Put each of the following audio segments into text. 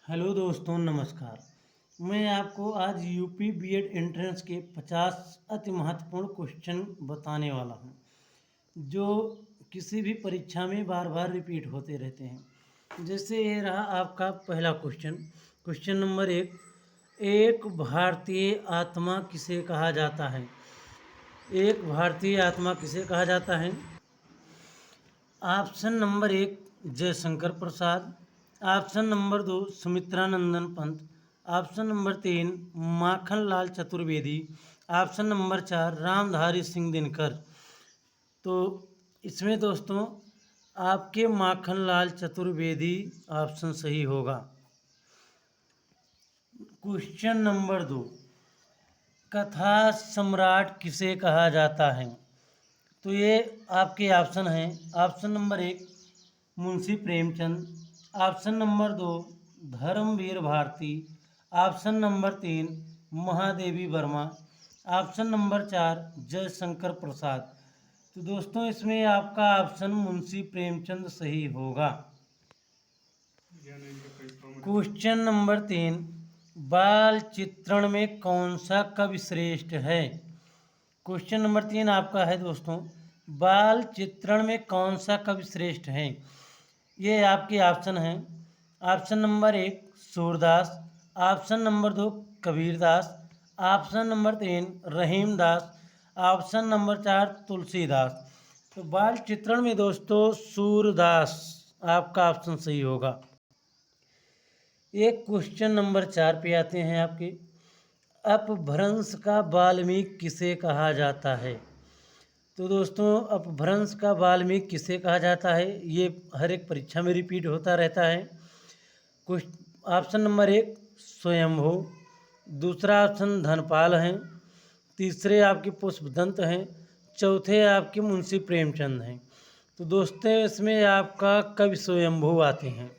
Hello दोस्तों, नमस्कार। मैं आपको आज यूपी बीएड एंट्रेंस के 50 अति महत्वपूर्ण क्वेश्चन बताने वाला हूं, जो किसी भी परीक्षा में बार बार रिपीट होते रहते हैं। जैसे ये रहा आपका पहला क्वेश्चन। क्वेश्चन नंबर 1, एक भारतीय आत्मा किसे कहा जाता है? एक भारतीय आत्मा किसे कहा जाता है? Option number 1, Jaishankar Prasad. Option number 2, Sumitranandan Pant. Option number 3, Makhanlal Chaturvedi. Option number 4, Ramdhari Singh Dinkar. तो इसमें दोस्तों आपके माखनलाल चतुर्वेदी ऑप्शन सही होगा। क्वेश्चन नंबर 2, कथा सम्राट किसे कहा जाता है? तो ये आपके ऑप्शन हैं। Option number 1, Munshi Premchand. Option number 2, Dharamvir Bharati. Option number 3, Mahadevi Verma. Option number 4, Jaishankar Prasad. तो दोस्तों इसमें आपका ऑप्शन मुंशी प्रेमचंद सही होगा। क्वेश्चन नंबर 3, बाल चित्रण में कौन सा कवि श्रेष्ठ है? क्वेश्चन नंबर 3 आपका है दोस्तों, बाल चित्रण में कौन सा कवि श्रेष्ठ है? ये आपके ऑप्शन हैं। Option number 1, Surdas. Option number 2, Kabirdas. Option number 3, Rahimdas. Option number 4, Tulsidas. तो बाल चित्रण में दोस्तों सूरदास आपका ऑप्शन सही होगा। एक क्वेश्चन नंबर 4 पे आते हैं आपके, अपभ्रंश का वाल्मीकि किसे कहा जाता है? तो दोस्तों अपभ्रंश का वाल्मीकि किसे कहा जाता है, ये हर एक परीक्षा में रिपीट होता रहता है। कुछ ऑप्शन नंबर 1, स्वयंभू। दूसरा ऑप्शन धनपाल हैं। तीसरे आपके पुष्पदंत हैं। चौथे आपके मुंशी प्रेमचंद हैं। तो दोस्तों इसमें आपका कवि स्वयंभू आते हैं।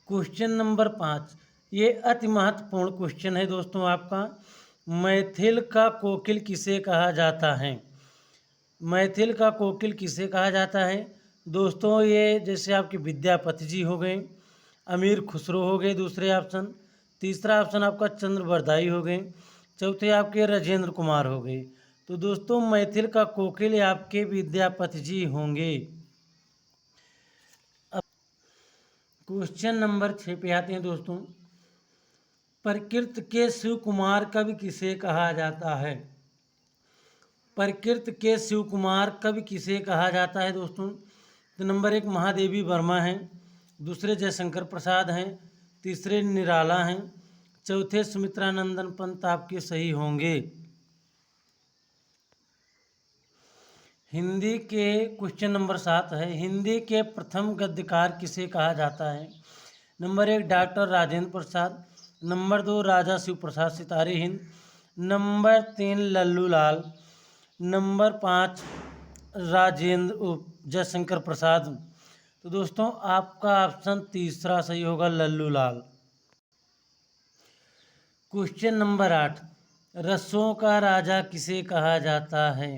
क्वेश्चन नंबर 5, ये अति महत्वपूर्ण क्वेश्चन है दोस्तों आपका, मैथिल का कोकिल किसे कहा जाता है? मैथिल का कोकिल किसे कहा जाता है? दोस्तों ये जैसे आपके विद्यापति जी हो गए, अमीर खुसरो हो गए दूसरे ऑप्शन। तीसरा ऑप्शन आपका चंद्रबरदाई हो गए। चौथे आपके राजेंद्र कुमार हो गए। तो दोस्तों मैथिल का कोकिल आपके विद्यापति जी होंगे। क्वेश्चन नंबर 6 पे आते हैं दोस्तों, प्रकृत के शिव कुमार कवि किसे कहा जाता है? प्रकृत के शिव कुमार कवि किसे कहा जाता है दोस्तों? तो नंबर 1 महादेवी वर्मा हैं। दूसरे जयशंकर प्रसाद हैं। तीसरे निराला हैं। चौथे सुमित्रानंदन पंत आपके सही होंगे। हिंदी के क्वेश्चन नंबर 7 है, हिंदी के प्रथम गद्यकार किसे कहा जाता है? Number 1 doctor Rajendra Prasad. Number 2 राजा शिव प्रसाद सितारे हिंद। नंबर 3 लल्लू लाल। नंबर 5 राजेंद्र जयशंकर प्रसाद। तो दोस्तों आपका ऑप्शन तीसरा सही होगा, लल्लू लाल। क्वेश्चन नंबर 8, रसों का राजा किसे कहा जाता है?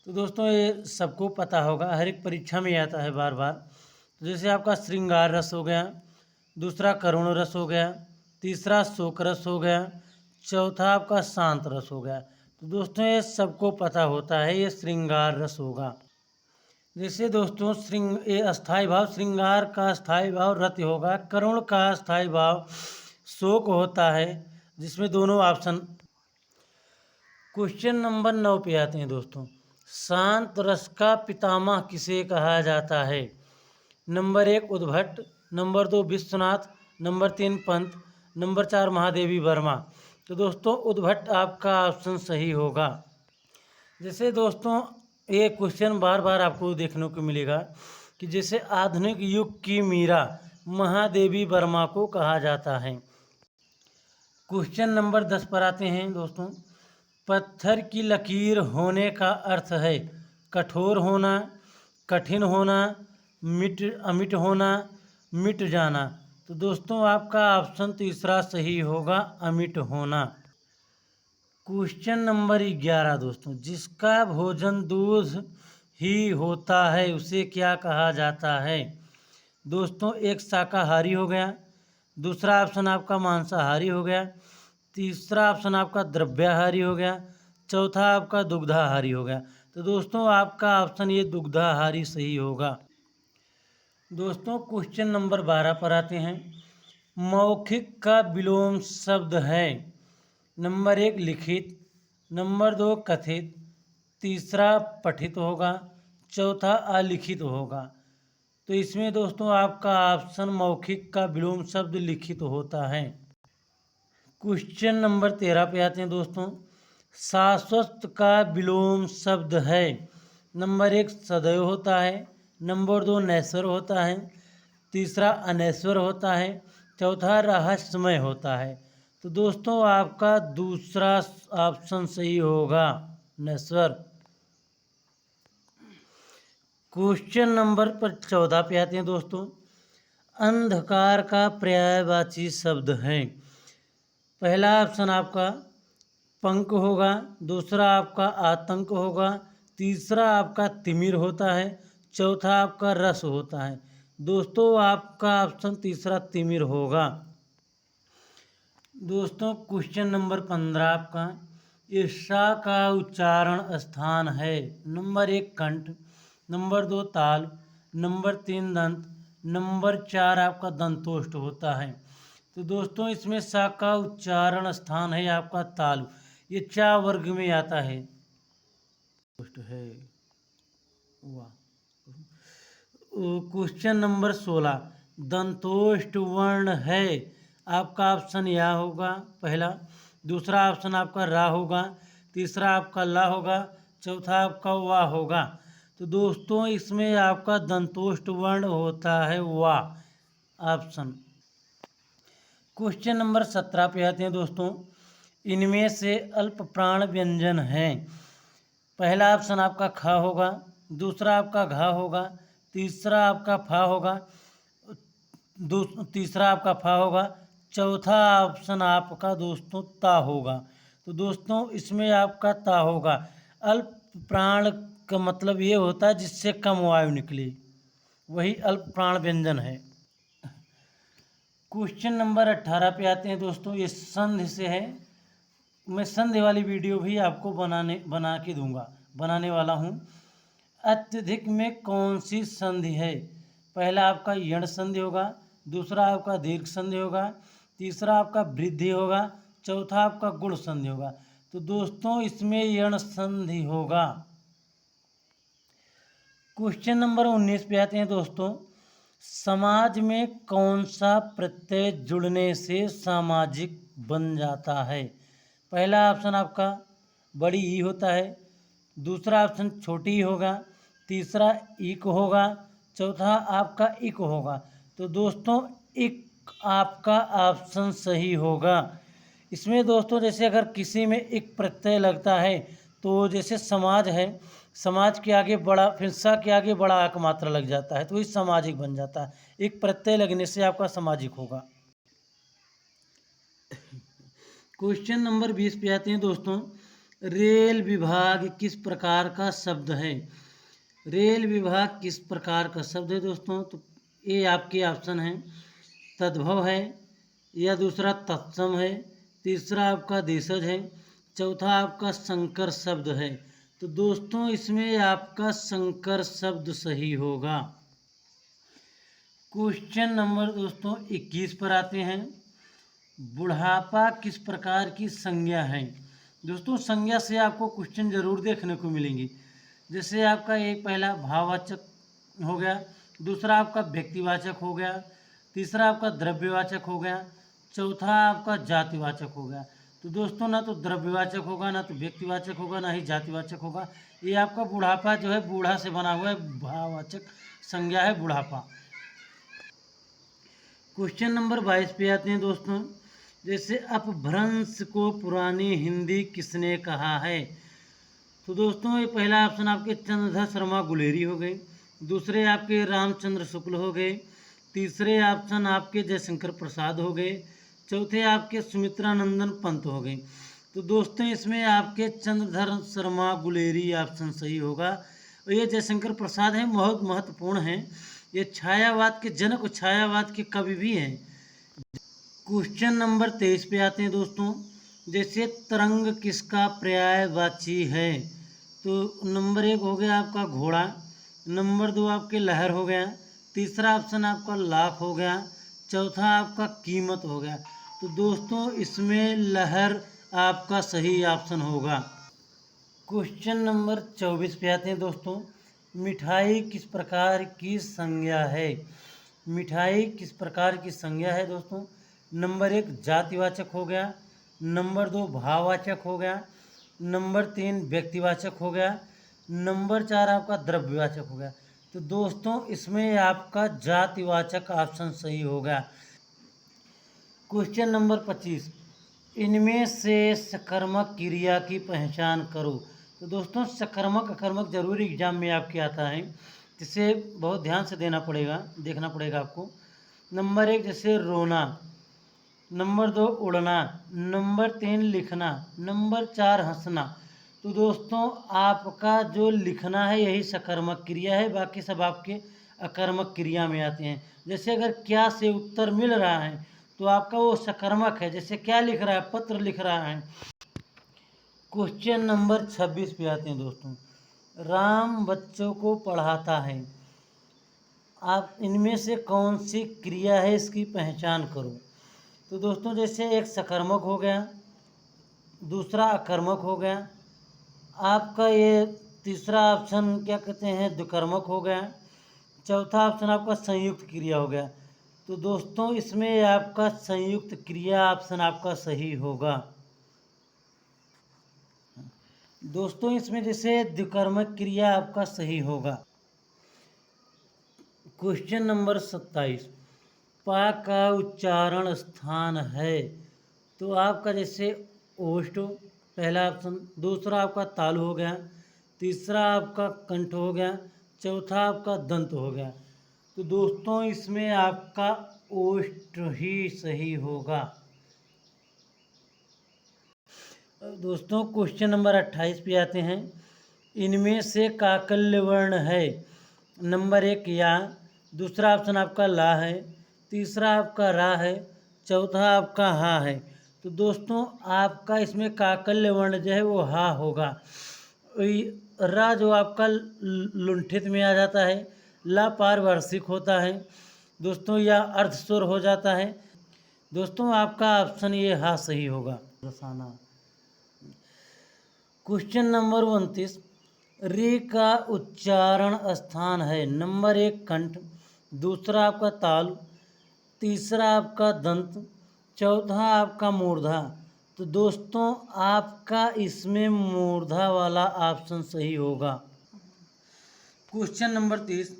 तो दोस्तों ये सबको पता होगा, हर एक परीक्षा में आता है बार बार। तो जैसे आपका श्रृंगार रस हो गया, दूसरा करुण रस हो गया, तीसरा शोक रस हो गया, चौथा आपका शांत रस हो गया। तो दोस्तों ये सबको पता होता है, ये श्रृंगार रस होगा। जैसे दोस्तों ये अस्थाई भाव श्रृंगार का अस्थाई भाव रति होगा, करुण का अस्थाई भाव शोक होता है, जिसमें दोनों ऑप्शन। क्वेश्चन नंबर 9 पे आते हैं दोस्तों, शांत रस का पितामह किसे कहा जाता है? Number 1 Udbhat. Number 2 Vishwanath. Number 3 Pant. Number 4 Mahadevi Verma. तो दोस्तों उद्भट आपका ऑप्शन सही होगा। जैसे दोस्तों ये क्वेश्चन बार बार आपको देखने को मिलेगा कि जैसे आधुनिक युग की मीरा महादेवी वर्मा को कहा जाता है। क्वेश्चन नंबर 10 पर आते हैं दोस्तों, पत्थर की लकीर होने का अर्थ है कठोर होना, कठिन होना, अमिट होना, मिट जाना। तो दोस्तों आपका ऑप्शन तीसरा सही होगा, अमिट होना। क्वेश्चन नंबर 11 दोस्तों, जिसका भोजन दूध ही होता है उसे क्या कहा जाता है? दोस्तों एक शाकाहारी हो गया, दूसरा ऑप्शन आपका मांसाहारी हो गया, तीसरा ऑप्शन आपका द्रव्याहारी हो गया, चौथा आपका दुग्धाहारी हो गया। तो दोस्तों आपका ऑप्शन ये दुग्धाहारी सही होगा। दोस्तों क्वेश्चन नंबर 12 पर आते हैं। मौखिक का विलोम शब्द है। नंबर 1 लिखित, नंबर 2 कथित, तीसरा पठित होगा, चौथा अलिखित होगा। तो इसमें दोस्तों आपका ऑप्शन मौखिक का विलोम शब्द लिखित होता है। क्वेश्चन नंबर 13 पे आते हैं दोस्तों। शाश्वत का विलोम शब्द है। नंबर 1 सदैव होता है, नंबर 2 नश्वर होता है, तीसरा अनश्वर होता है, चौथा रहस्यमय होता है। तो दोस्तों आपका दूसरा ऑप्शन सही होगा, नश्वर। क्वेश्चन नंबर पर 14 पे आते हैं दोस्तों। अंधकार का पर्यायवाची शब्द है। पहला ऑप्शन आपका पंख होगा, दूसरा आपका आतंक होगा, तीसरा आपका तिमिर होता है, चौथा आपका रस होता है। दोस्तों आपका ऑप्शन तीसरा तिमिर होगा। दोस्तों क्वेश्चन नंबर 15 आपका ईर्षा का उच्चारण स्थान है। नंबर 1 कंठ, नंबर 2 ताल, नंबर 3 दंत, नंबर 4 आपका दंतोष्ठ होता है। तो दोस्तों इसमें सा का उच्चारण स्थान है आपका तालु। ये चा वर्ग में आता है। क्वेश्चन नंबर 16 दंतोष्ठ वर्ण है। आपका ऑप्शन या होगा पहला, दूसरा ऑप्शन आपका रा होगा, तीसरा आपका ला होगा, चौथा आपका वा होगा। तो दोस्तों इसमें आपका दंतोष्ठ वर्ण होता है वा ऑप्शन। क्वेश्चन नंबर 17 पे आते हैं दोस्तों। इनमें से अल्प प्राण व्यंजन हैं। पहला ऑप्शन आपका ख होगा, दूसरा आपका घा होगा, तीसरा आपका फा होगा, तीसरा आपका फा होगा, चौथा ऑप्शन आपका दोस्तों ता होगा। तो दोस्तों इसमें आपका ता होगा। अल्प प्राण का मतलब ये होता है जिससे कम वायु निकले, वही अल्प प्राण व्यंजन है। क्वेश्चन नंबर 18 पे आते हैं दोस्तों। ये संधि से है, मैं संधि वाली वीडियो भी आपको बना के दूंगा, बनाने वाला हूँ। अत्यधिक में कौन सी संधि है? पहला आपका यण संधि होगा, दूसरा आपका दीर्घ संधि होगा, तीसरा आपका वृद्धि होगा, चौथा आपका गुण संधि होगा। तो दोस्तों इसमें यण संधि होगा। क्वेश्चन नंबर 19 पे आते हैं दोस्तों। समाज में कौन सा प्रत्यय जुड़ने से सामाजिक बन जाता है? पहला ऑप्शन आपका बड़ी ई होता है, दूसरा ऑप्शन छोटी ई होगा, तीसरा इक होगा, चौथा आपका इक होगा। तो दोस्तों इक आपका ऑप्शन सही होगा। इसमें दोस्तों जैसे अगर किसी में इक प्रत्यय लगता है तो जैसे समाज है, समाज के आगे बड़ा, फिर सा के आगे बड़ा आक मात्रा लग जाता है तो ये सामाजिक बन जाता है। एक प्रत्यय लगने से आपका सामाजिक होगा। क्वेश्चन नंबर 20 पे आते हैं दोस्तों। रेल विभाग किस प्रकार का शब्द है? रेल विभाग किस प्रकार का शब्द है दोस्तों? तो ये आपके ऑप्शन हैं, तद्भव है, या दूसरा तत्सम है, तीसरा आपका देशज है, चौथा आपका संकर शब्द है। तो दोस्तों इसमें आपका संकर शब्द सही होगा। क्वेश्चन नंबर दोस्तों 21 पर आते हैं। बुढ़ापा किस प्रकार की संज्ञा है? दोस्तों संज्ञा से आपको क्वेश्चन जरूर देखने को मिलेंगे। जैसे आपका एक पहला भाववाचक हो गया, दूसरा आपका व्यक्तिवाचक हो गया, तीसरा आपका द्रव्यवाचक हो गया, चौथा आपका जातिवाचक हो गया। तो दोस्तों ना तो द्रव्यवाचक होगा, ना तो व्यक्तिवाचक होगा, ना ही जातिवाचक होगा। ये आपका बुढ़ापा जो है बूढ़ा से बना हुआ है, भाववाचक संज्ञा है बुढ़ापा। क्वेश्चन नंबर 22 पे आते हैं दोस्तों। जैसे अपभ्रंश को पुरानी हिंदी किसने कहा है? तो दोस्तों ये पहला ऑप्शन आपके चंद्रधर शर्मा गुलेरी हो गए, दूसरे आपके रामचंद्र शुक्ल हो गए, तीसरे ऑप्शन आपके जयशंकर प्रसाद हो गए, चौथे आपके सुमित्रानंदन पंत हो गए। तो दोस्तों इसमें आपके चंद्रधर शर्मा गुलेरी ऑप्शन सही होगा। और ये जयशंकर प्रसाद हैं, बहुत महत्वपूर्ण हैं। ये छायावाद के जनक और छायावाद के कवि भी हैं। क्वेश्चन नंबर 23 पे आते हैं दोस्तों। जैसे तरंग किसका पर्यायवाची है? तो नंबर 1 हो गया आपका घोड़ा, नंबर 2 आपके लहर हो गया, तीसरा ऑप्शन आपका लाख हो गया, चौथा आपका कीमत हो गया। तो दोस्तों इसमें लहर आपका सही ऑप्शन होगा। क्वेश्चन नंबर 24 पे आते हैं दोस्तों। मिठाई किस प्रकार की संज्ञा है? मिठाई किस प्रकार की संज्ञा है दोस्तों? नंबर 1 जातिवाचक हो गया, नंबर 2 भाववाचक हो गया, नंबर 3 व्यक्तिवाचक हो गया, नंबर 4 आपका द्रव्यवाचक हो गया। तो दोस्तों इसमें आपका जातिवाचक ऑप्शन सही होगा। क्वेश्चन नंबर 25, इनमें से सकर्मक क्रिया की पहचान करो। तो दोस्तों सकर्मक अकर्मक जरूर एग्जाम में आपके आता है, जिसे बहुत ध्यान से देखना पड़ेगा आपको। नंबर 1 जैसे रोना, नंबर 2 उड़ना, नंबर 3 लिखना, नंबर 4 हंसना। तो दोस्तों आपका जो लिखना है यही सकर्मक क्रिया है, बाकी सब आपके अकर्मक क्रिया में आते हैं। जैसे अगर क्या से उत्तर मिल रहा है तो आपका वो सकर्मक है। जैसे क्या लिख रहा है, पत्र लिख रहा है। क्वेश्चन नंबर 26 पे आते हैं दोस्तों। राम बच्चों को पढ़ाता है। आप इनमें से कौन सी क्रिया है, इसकी पहचान करो। तो दोस्तों जैसे एक सकर्मक हो गया, दूसरा अकर्मक हो गया, आपका ये तीसरा ऑप्शन क्या कहते हैं द्विकर्मक हो गया, चौथा ऑप्शन आपका संयुक्त क्रिया हो गया। तो दोस्तों इसमें आपका संयुक्त क्रिया ऑप्शन आपका सही होगा। दोस्तों इसमें जैसे द्विकर्मक क्रिया आपका सही होगा। क्वेश्चन नंबर 27, पा का उच्चारण स्थान है। तो आपका जैसे ओष्ठ पहला ऑप्शन, दूसरा आपका तालु हो गया, तीसरा आपका कंठ हो गया, चौथा आपका दंत हो गया। तो दोस्तों इसमें आपका ओष्ठ ही सही होगा। दोस्तों क्वेश्चन नंबर 28 पे आते हैं। इनमें से काकल्य वर्ण है। नंबर 1 या, दूसरा ऑप्शन आपका ला है, तीसरा आपका रा है, चौथा आपका हा है। तो दोस्तों आपका इसमें काकल्य वर्ण जो है वो हा होगा। रा जो आपका लुंठित में आ जाता है, ला पारिभाषिक होता है दोस्तों, या अर्ध स्वर हो जाता है। दोस्तों आपका ऑप्शन ये हा सही होगा। रसाना। क्वेश्चन नंबर 29, रे का उच्चारण स्थान है। नंबर 1 कंठ, दूसरा आपका ताल, तीसरा आपका दंत, चौथा आपका मूर्धा। तो दोस्तों आपका इसमें मूर्धा वाला ऑप्शन सही होगा। क्वेश्चन नंबर 30,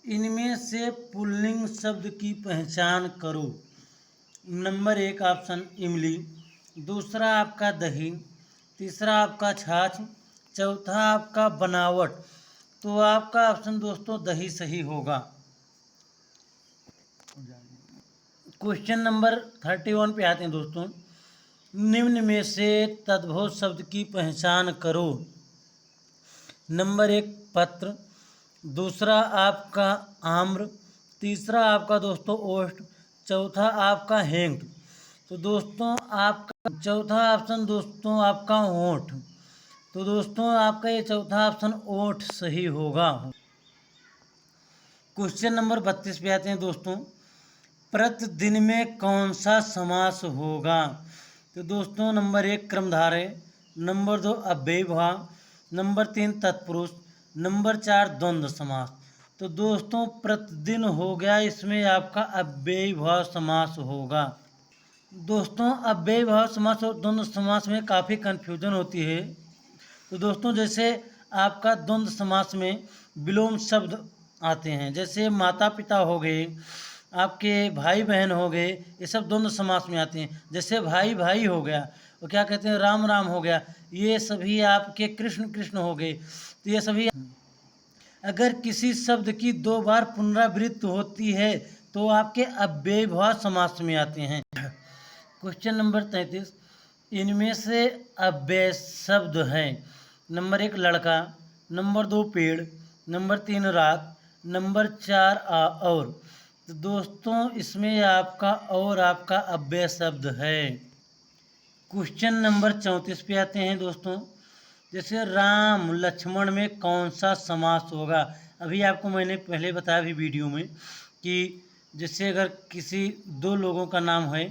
इनमें से पुल्लिंग शब्द की पहचान करो। नंबर 1 ऑप्शन इमली, दूसरा आपका दही, तीसरा आपका छाछ, चौथा आपका बनावट। तो आपका ऑप्शन दोस्तों दही सही होगा। क्वेश्चन नंबर 31 पे आते हैं दोस्तों। निम्न में से तद्भव शब्द की पहचान करो। नंबर 1 पत्र, दूसरा आपका आम्र, तीसरा आपका दोस्तों ओष्ठ, चौथा आपका हेंग। तो दोस्तों आपका चौथा ऑप्शन दोस्तों आपका ओठ। तो दोस्तों आपका ये चौथा ऑप्शन ओठ सही होगा। क्वेश्चन नंबर 32 पे आते हैं दोस्तों। प्रतिदिन में कौन सा समास होगा? तो दोस्तों नंबर 1 क्रमधारय, नंबर 2 अव्ययीभाव, नंबर 3 तत्पुरुष, नंबर 4 द्वंद्व समास। तो दोस्तों प्रतिदिन हो गया, इसमें आपका अव्ययीभाव समास होगा। दोस्तों अव्ययीभाव समास और द्वंद्व समास में काफ़ी कन्फ्यूजन होती है। तो दोस्तों जैसे आपका द्वंद्व समास में विलोम शब्द आते हैं, जैसे माता पिता हो गए, आपके भाई बहन हो गए, ये सब द्वंद्व समास में आते हैं। जैसे भाई भाई हो गया, वो क्या कहते हैं राम राम हो गया, ये सभी आपके कृष्ण कृष्ण हो गए। तो ये सभी अगर किसी शब्द की 2 बार पुनरावृत्ति होती है तो आपके अव्ययीभाव समास में आते हैं। क्वेश्चन नंबर 33, इनमें से अव्यय शब्द हैं। नंबर 1 लड़का, नंबर 2 पेड़, नंबर 3 रात, नंबर 4 और। तो दोस्तों इसमें आपका और आपका अव्यय शब्द है। क्वेश्चन नंबर 34 पे आते हैं दोस्तों। जैसे राम लक्ष्मण में कौन सा समास होगा। अभी आपको मैंने पहले बताया भी वीडियो में कि जैसे अगर किसी दो लोगों का नाम है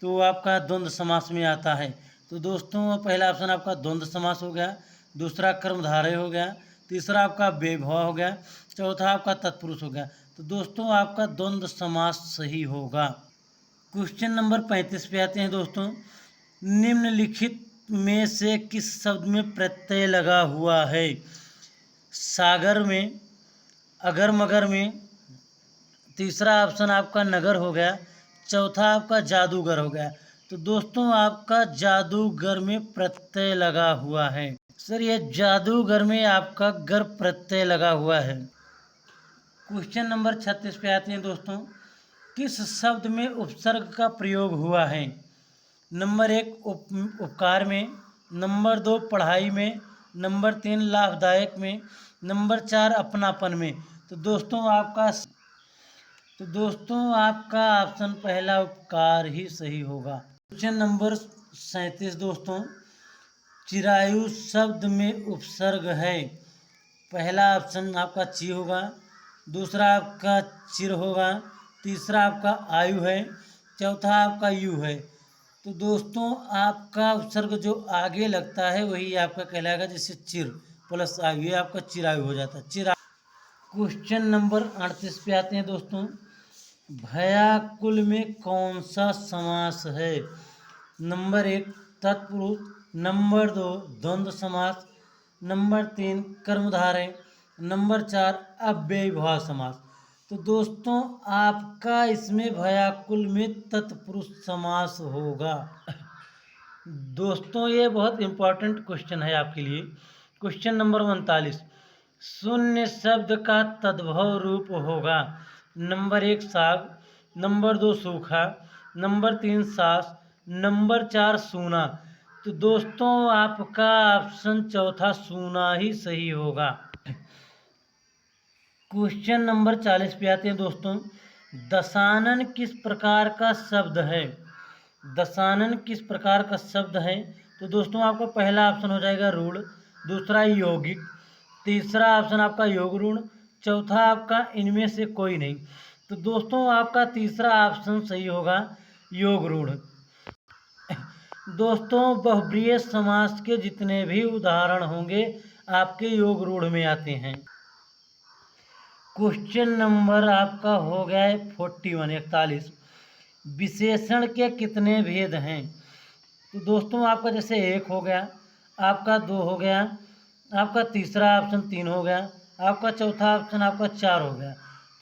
तो वो आपका द्वंद्व समास में आता है। तो दोस्तों पहला ऑप्शन आपका द्वंद्व समास हो गया, दूसरा कर्मधारय हो गया, तीसरा आपका बेभव हो गया, चौथा आपका तत्पुरुष हो गया। तो दोस्तों आपका द्वंद्व समास सही होगा। क्वेश्चन नंबर 35 पे आते हैं दोस्तों। निम्नलिखित में से किस शब्द में प्रत्यय लगा हुआ है। सागर में, अगर मगर में, तीसरा ऑप्शन आपका नगर हो गया, चौथा आपका जादूगर हो गया। तो दोस्तों आपका जादूगर में प्रत्यय लगा हुआ है। सर ये जादूगर में आपका गर प्रत्यय लगा हुआ है। क्वेश्चन नंबर 36 पे आते हैं दोस्तों। किस शब्द में उपसर्ग का प्रयोग हुआ है। नंबर 1 उपकार में, नंबर 2 पढ़ाई में, नंबर 3 लाभदायक में, नंबर 4 अपनापन में। तो दोस्तों आपका ऑप्शन पहला उपकार ही सही होगा। क्वेश्चन नंबर 37 दोस्तों। चिरायु शब्द में उपसर्ग है। पहला ऑप्शन आपका ची होगा, दूसरा आपका चिर होगा, तीसरा आपका आयु है, चौथा आपका यु है। तो दोस्तों आपका उपसर्ग जो आगे लगता है वही आपका कहलाएगा, जैसे चिर प्लस आयु, ये आपका चिरायु हो जाता है, चिरा। क्वेश्चन नंबर 38 पे आते हैं दोस्तों। भयाकुल में कौन सा समास है। नंबर 1 तत्पुरुष, नंबर 2 द्वंद्व समास, नंबर 3 कर्मधारय, नंबर 4 अव्ययीभाव समास। तो दोस्तों आपका इसमें भयाकुल में तत्पुरुष समास होगा। दोस्तों ये बहुत इंपॉर्टेंट क्वेश्चन है आपके लिए। Question number 39। शून्य शब्द का तद्भव रूप होगा। नंबर 1 साग, नंबर 2 सूखा, नंबर 3 सास, नंबर 4 सूना। तो दोस्तों आपका ऑप्शन चौथा सूना ही सही होगा। क्वेश्चन नंबर 40 पे आते हैं दोस्तों। दशानन किस प्रकार का शब्द है। दशानन किस प्रकार का शब्द है। तो दोस्तों आपका पहला ऑप्शन हो जाएगा रूढ़, दूसरा यौगिक, तीसरा ऑप्शन आपका योग ऋण, चौथा आपका इनमें से कोई नहीं। तो दोस्तों आपका तीसरा ऑप्शन सही होगा, योग रूढ़। दोस्तों बहुब्रीहि समास के जितने भी उदाहरण होंगे आपके योग रूढ़ में आते हैं। क्वेश्चन नंबर आपका हो गया है 41। विशेषण के कितने भेद हैं। तो दोस्तों आपका जैसे 1 हो गया, आपका 2 हो गया, आपका तीसरा ऑप्शन 3 हो गया, आपका चौथा ऑप्शन आपका 4 हो गया।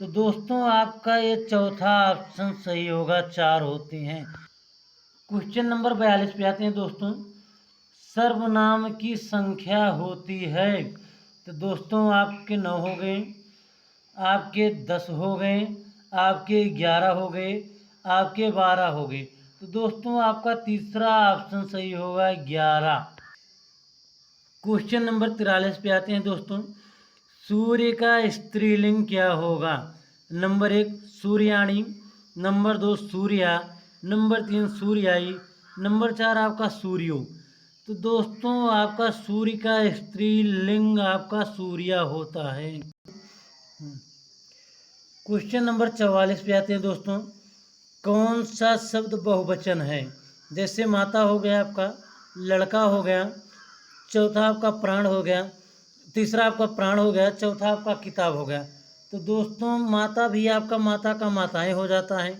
तो दोस्तों आपका ये चौथा ऑप्शन सही होगा, 4 होते हैं। क्वेश्चन नंबर 42 पे आते हैं दोस्तों। सर्वनाम की संख्या होती है। तो दोस्तों आपके 9 हो गए, आपके 10 हो गए, आपके 11 हो गए, आपके 12 हो गए। तो दोस्तों आपका तीसरा ऑप्शन सही होगा, 11। क्वेश्चन नंबर 43 पे आते हैं दोस्तों। सूर्य का स्त्रीलिंग क्या होगा। नंबर 1 सूर्याणी, नंबर 2 सूर्या, नंबर 3 सूर्याई, नंबर 4 आपका सूर्यो। तो दोस्तों आपका सूर्य का स्त्रीलिंग आपका सूर्या होता है। क्वेश्चन नंबर 44 पे आते हैं दोस्तों। कौन सा शब्द बहुवचन है। जैसे माता हो गया, आपका लड़का हो गया, चौथा आपका प्राण हो गया, तीसरा आपका प्राण हो गया, चौथा आपका किताब हो गया। तो दोस्तों माता भी आपका माता का माताएं हो जाता है,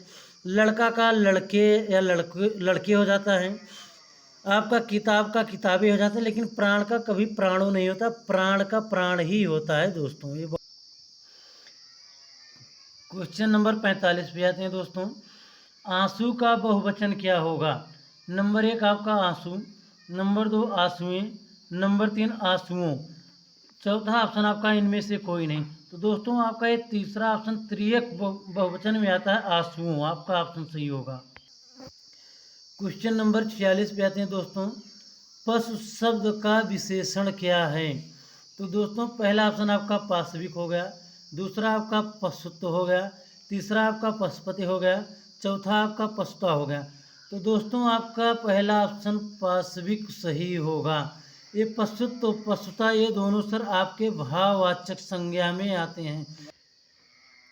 लड़का का लड़के या लड़के हो जाता है, आपका किताब का किताबें हो जाता है, लेकिन प्राण का कभी प्राणो नहीं होता, प्राण का प्राण ही होता है दोस्तों। ये क्वेश्चन नंबर 45 पे आते हैं दोस्तों। आंसू का बहुवचन क्या होगा। नंबर 1 आपका आंसू, नंबर 2 आंसुएं, नंबर 3 आंसुओं, चौथा ऑप्शन आपका इनमें से कोई नहीं। तो दोस्तों आपका ये तीसरा ऑप्शन त्रियक बहुवचन में आता है, आंसुओं, आपका ऑप्शन सही होगा। क्वेश्चन नंबर 46 पे आते हैं दोस्तों। पशु शब्द का विशेषण क्या है। तो दोस्तों पहला ऑप्शन आपका पाशविक हो गया, दूसरा आपका पशुत्व हो गया, तीसरा आपका पशुपति हो गया, चौथा आपका पशुता हो गया। तो दोस्तों आपका पहला ऑप्शन पाशविक सही होगा। ये पशुत्व पशुता ये दोनों सर आपके भाववाचक संज्ञा में आते हैं।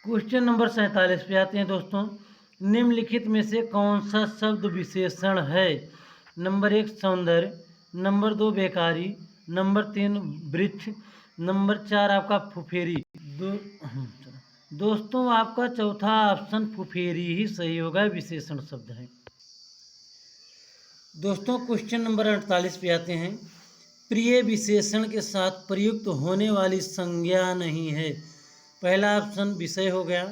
क्वेश्चन नंबर 47 पे आते हैं दोस्तों। निम्नलिखित में से कौन सा शब्द विशेषण है? नंबर 1 सौंदर्य, नंबर 2 बेकारी, नंबर 3 वृक्ष, नंबर 4 आपका फुफेरी। दोस्तों आपका चौथा ऑप्शन फुफेरी ही सही होगा, विशेषण शब्द है। दोस्तों क्वेश्चन नंबर 48 पे आते हैं। प्रिय विशेषण के साथ प्रयुक्त होने वाली संज्ञा नहीं है। पहला ऑप्शन विषय हो गया,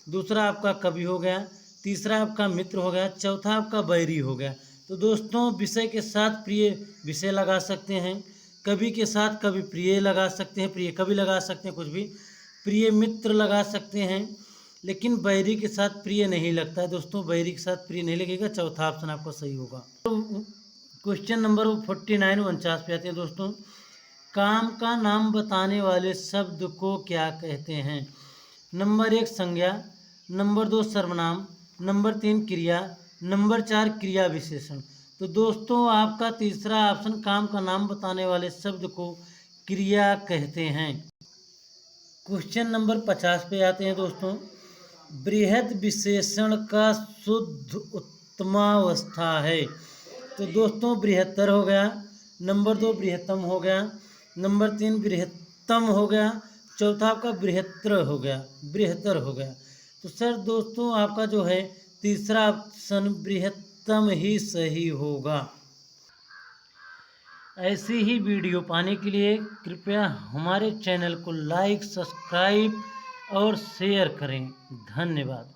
दूसरा आपका कवि हो गया, तीसरा आपका मित्र हो गया, चौथा आपका बैरी हो गया। तो दोस्तों विषय के साथ प्रिय विषय लगा सकते हैं, कवि के साथ कवि प्रिय लगा सकते हैं, प्रिय कवि लगा सकते हैं, कुछ भी प्रिय मित्र लगा सकते हैं, लेकिन बैरी के साथ प्रिय नहीं लगता है दोस्तों, बैरी के साथ प्रिय नहीं लगेगा। चौथा ऑप्शन आपका सही होगा। क्वेश्चन नंबर 49 पे आते हैं दोस्तों। काम का नाम बताने वाले शब्द को क्या कहते हैं? नंबर 1 संज्ञा, नंबर 2 सर्वनाम, नंबर 3 क्रिया, नंबर 4 क्रिया विशेषण। तो दोस्तों आपका तीसरा ऑप्शन काम का नाम बताने वाले शब्द को क्रिया कहते हैं। क्वेश्चन नंबर 50 पे आते हैं दोस्तों। बृहद विशेषण का शुद्ध उत्तमावस्था है। तो दोस्तों बृहत्तर हो गया, नंबर 2 बृहत्तम हो गया, नंबर 3 बृहत्तम हो गया, चौथा आपका बृहत्तर हो गया, बृहत्तर हो गया। तो सर दोस्तों आपका जो है तीसरा ऑप्शन बृहत्तम ही सही होगा। ऐसी ही वीडियो पाने के लिए कृपया हमारे चैनल को लाइक, सब्सक्राइब और शेयर करें। धन्यवाद।